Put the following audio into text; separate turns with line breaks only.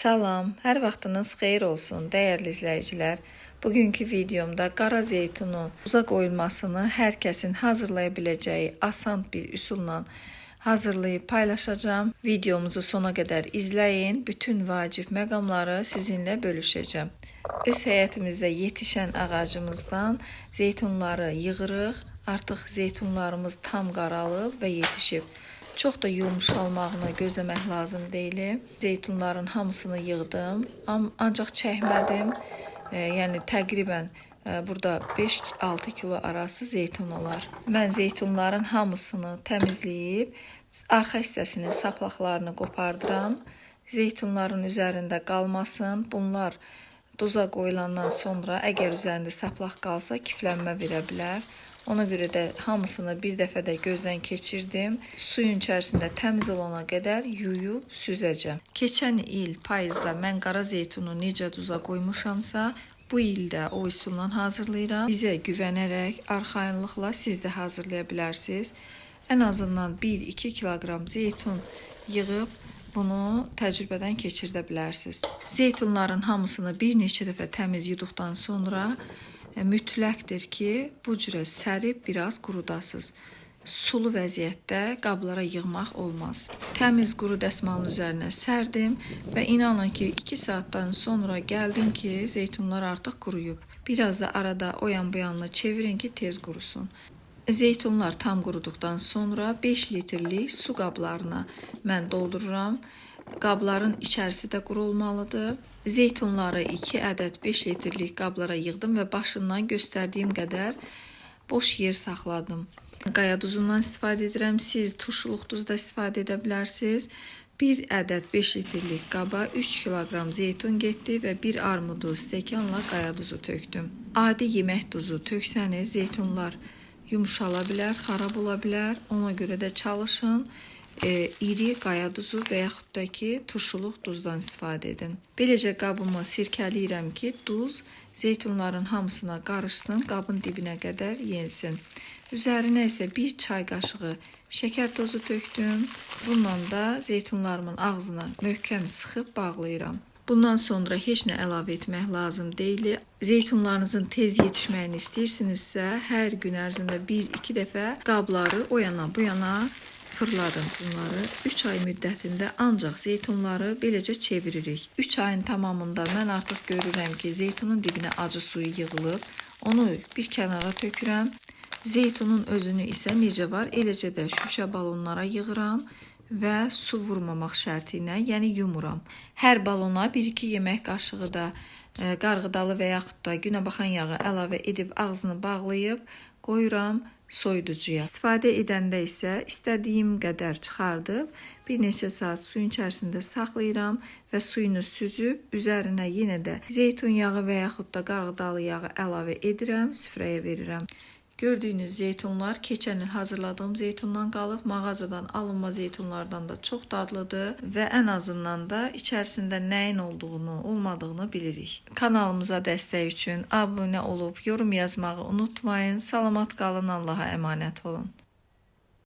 Salam, hər vaxtınız xeyir olsun, dəyərli izləyicilər. Bugünkü videomda qara zeytunun uzaq oyulmasını hər kəsin hazırlaya biləcəyi asan bir üsulla hazırlayıb paylaşacağım. Videomuzu sona qədər izləyin, bütün vacib məqamları sizinlə bölüşəcəm. Öz həyətimizdə yetişən ağacımızdan zeytunları yığırıq. Artıq zeytunlarımız tam qaralıb və yetişib. Çox da yumuşalmağını gözləmək lazım deyil. Zeytunların hamısını yığdım, ancaq çəkmədim. Yəni təqribən burada 5-6 kilo arası zeytun olar. Mən zeytunların hamısını təmizləyib, arxa hissəsinin saplaqlarını qopardıram. Zeytunların üzərində qalmasın. Bunlar duza qoyulandan sonra əgər üzərində saplaq qalsa kiflənmə verə bilər. Ona görə də hamısını bir dəfədə gözdən keçirdim. Suyun içərisində təmiz olana qədər yuyub süzəcəm. Keçən il payızda mən qara zeytunu necə duza qoymuşamsa, bu ildə o üsulla hazırlayıram. Bizə güvənərək, arxayınlıqla siz də hazırlaya bilərsiniz. Ən azından 1-2 kiloqram zeytun yığıb bunu təcrübədən keçirdə bilərsiniz. Zeytunların hamısını bir neçə dəfə təmiz yuduqdan sonra mütləqdir ki, bu cürə sərib biraz qurudasınız. Sulu vəziyyətdə qablara yığmaq olmaz. Təmiz quru dəsmalın üzərinə sərdim və inanın ki, 2 saatdan sonra gəldim ki, zeytunlar artıq quruyub. Biraz da arada o yan bu yanına çevirin ki, tez qurusun. Zeytunlar tam quruduqdan sonra 5 litrlik su qablarına mən doldururam. Qabların içərisi də quru olmalıdır. Zeytunları 2 ədəd 5 litrlik qablara yığdım və başından göstərdiyim qədər boş yer saxladım. Qaya duzundan istifadə edirəm. Siz turşuluq duz da istifadə edə bilərsiniz. 1 ədəd 5 litrlik qaba 3 kiloqram zeytun getdi və 1 armudu stəkanla qaya duzu tökdüm. Adi yemək duzu töksəniz zeytunlar yumuşala bilər, xarab ola bilər. Ona görə də çalışın. İri qaya duzu və yaxud da ki, turşuluq duzdan istifadə edin. Beləcə qabımı sirkələyirəm ki, duz zeytunların hamısına qarışsın, qabın dibinə qədər yensin. Üzərinə isə 1 çay qaşığı şəkər tozu tökdüm. Bundan da zeytunlarımın ağzına möhkəm sıxıb bağlayıram. Bundan sonra heç nə əlavə etmək lazım deyil. Zeytunlarınızın tez yetişməyini istəyirsinizsə, hər gün ərzində 1-2 dəfə qabları o yana bu yana fırladım bunları. 3 ay müddətində ancaq zeytunları beləcə çeviririk. 3 ayın tamamında mən artıq görürəm ki, zeytunun dibinə acı suyu yığılıb. Onu bir kənara tökürəm. Zeytunun özünü isə necə var, eləcə də şüşə balonlara yığıram və su vurmamaq şərti ilə, yəni yumuram. Hər balona 1-2 yemək qaşığı da qarğıdalı və yaxud da günəbaxan yağı əlavə edib ağzını bağlayıb qoyuram soyuducuya. İstifadə edəndə isə istədiyim qədər çıxardıb bir neçə saat suyun içərisində saxlayıram və suyunu süzüb üzərinə yenə də zeytun yağı və yaxud da qarğıdalı yağı əlavə edirəm, süfrəyə verirəm. Gördüyünüz zeytunlar keçən il hazırladığım zeytundan qalıb, mağazadan alınma zeytunlardan da çox dadlıdır və ən azından da içərisində nəyin olduğunu, olmadığını bilirik. Kanalımıza dəstək üçün abunə olub yorum yazmağı unutmayın. Salamat qalın, Allaha əmanət olun.